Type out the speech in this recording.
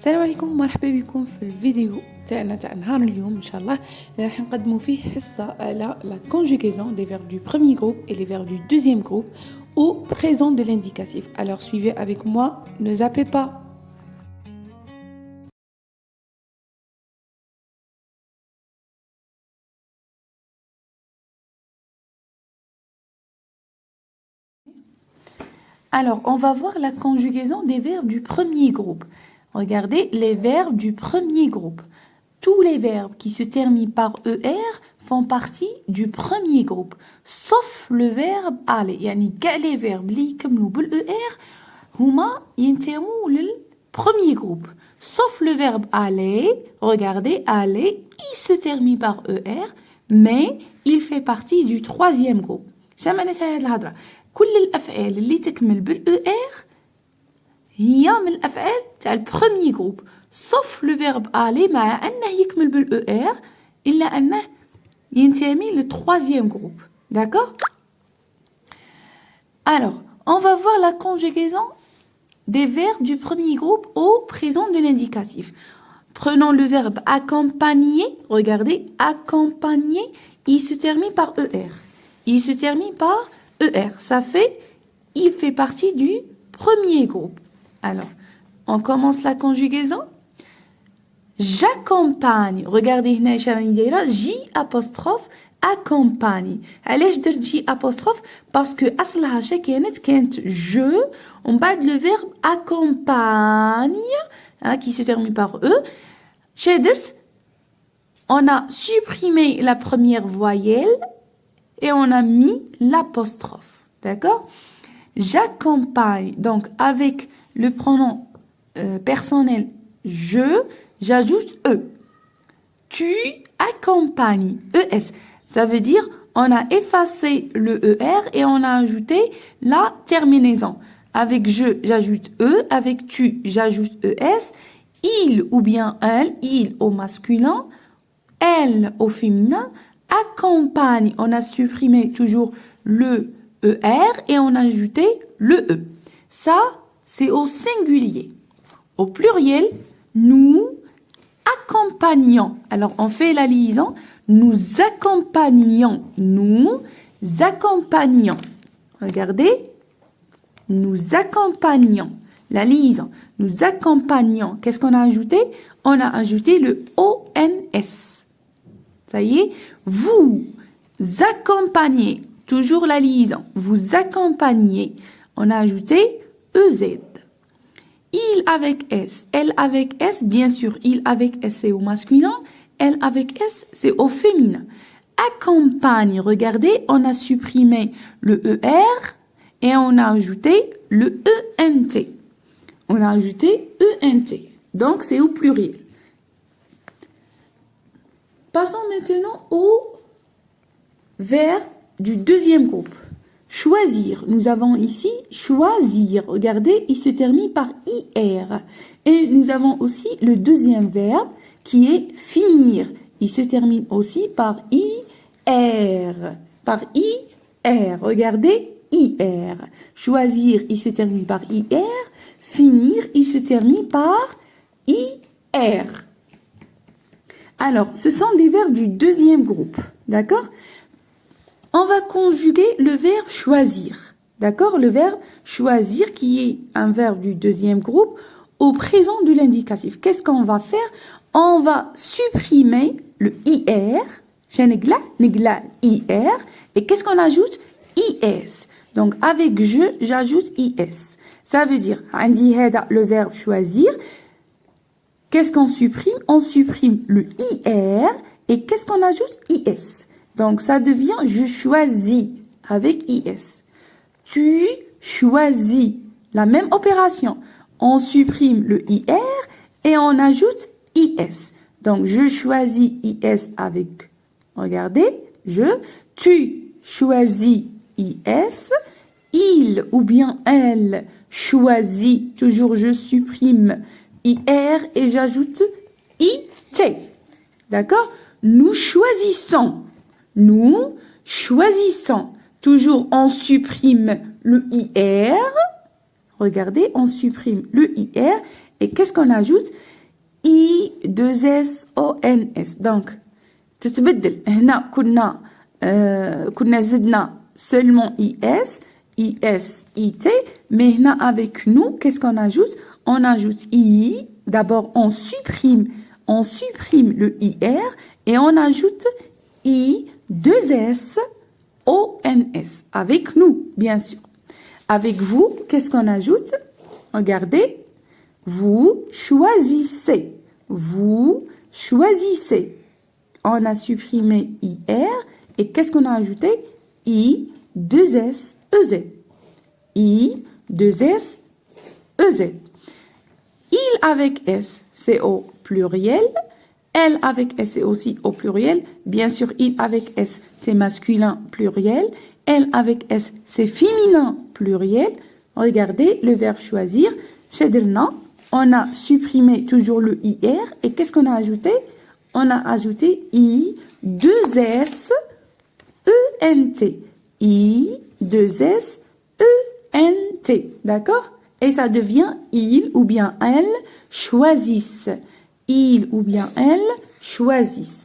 السلام عليكم، مرحبا بكم في الفيديو تاعنا تاع نهار اليوم ان شاء الله اللي راح نقدموا فيه حصه على la conjugaison des verbes du premier groupe et les verbes du deuxième groupe au présent de l'indicatif. Alors suivez avec moi, ne zappez pas. Alors, on va voir la conjugaison des verbes du premier groupe. Regardez les verbes du premier groupe. Tous les verbes qui se terminent par ER font partie du premier groupe, sauf le verbe aller. يعني كاع les verbes اللي يكملوا بالER هما ينتموا للبريمير groupe. Sauf le verbe aller, regardez, aller, il se termine par ER, mais il fait partie du troisième groupe. شنو معناتها هاد الهضرة؟ كل الأفعال اللي تكمل بالER هي من الأفعال تاع البريمير جروب sauf le verbe aller مع أنه يكمل بالER إلا أنه ينتمي للtroisième groupe. D'accord? Alors, on va voir la conjugaison des verbes du premier groupe au présent de l'indicatif. Prenons le verbe accompagner. Regardez, accompagner, il se termine par ER. Il se termine par ER. Ça fait, il fait partie du premier groupe. Alors, on commence la conjugaison. J'accompagne. Regardez هنا اش راني دايره J apostrophe accompagne. علاش درت J apostrophe parce que اصلها شا كانت je ومن بعد le verbe accompagne qui se termine par E. شا درت on a supprimé la première voyelle et on a mis l'apostrophe. D'accord? J'accompagne. Donc avec le pronom personnel je, j'ajoute E. Tu accompagnes. ES. Ça veut dire on a effacé le ER et on a ajouté la terminaison. Avec je, j'ajoute E. Avec tu, j'ajoute ES. Il ou bien elle, il au masculin, elle au féminin. Accompagne, on a supprimé toujours le ER et on a ajouté le E. Ça, c'est au singulier. Au pluriel, nous accompagnons. Alors, on fait la liaison. Nous accompagnons. Nous accompagnons. Regardez. Nous accompagnons. La liaison. Nous accompagnons. Qu'est-ce qu'on a ajouté? On a ajouté le ONS. Ça y est. Vous accompagnez. Toujours la liaison. Vous accompagnez. On a ajouté EZ. Il avec S, elle avec S, bien sûr, il avec S c'est au masculin, elle avec S c'est au féminin. Accompagne, regardez, on a supprimé le ER et on a ajouté le ENT. On a ajouté ENT, donc c'est au pluriel. Passons maintenant au verbe du deuxième groupe. Choisir. Nous avons ici choisir. Regardez, il se termine par IR. Et nous avons aussi le deuxième verbe qui est finir. Il se termine aussi par IR. Par IR. Regardez, IR. Choisir, il se termine par IR. Finir, il se termine par IR. Alors, ce sont des verbes du deuxième groupe. D'accord ? On va conjuguer le verbe choisir. D'accord? Le verbe choisir qui est un verbe du deuxième groupe au présent de l'indicatif. Qu'est-ce qu'on va faire? On va supprimer le IR. Nigla IR. Et qu'est-ce qu'on ajoute? IS. Donc avec je, j'ajoute IS. Ça veut dire, le verbe choisir. Qu'est-ce qu'on supprime? On supprime le IR. Et qu'est-ce qu'on ajoute? IS. Donc, ça devient « je choisis » avec IS. Tu choisis. La même opération. On supprime le IR et on ajoute IS. Donc, je choisis IS avec, regardez, je. Tu choisis IS. Il ou bien elle choisit. Toujours, je supprime IR et j'ajoute IT. D'accord? Nous choisissons. Nous choisissons. Toujours, on supprime le IR. Regardez, on supprime le IR Et qu'est-ce qu'on ajoute? I, 2S-O-N-S. Donc, تتبدل. هنا كنا زدنا seulement IS, IS, IT. Mais هنا avec nous, qu'est-ce qu'on ajoute? On ajoute I. D'abord, on supprime le IR et on ajoute I, 2S, ONS. Avec nous, bien sûr. Avec vous, qu'est-ce qu'on ajoute? Regardez. Vous choisissez. Vous choisissez. On a supprimé IR et qu'est-ce qu'on a ajouté? I, 2S, EZ. I, 2S, EZ. Il avec S, c'est au pluriel. Elle avec S, c'est aussi au pluriel. Bien sûr, il avec S, c'est masculin pluriel. Elle avec S, c'est féminin pluriel. Regardez le verbe choisir. Chedirna, on a supprimé toujours le IR. Et qu'est-ce qu'on a ajouté? On a ajouté I, 2S, ENT. I, 2S, ENT. D'accord? Et ça devient il ou bien elle choisissent. Il ou bien elle choisissent.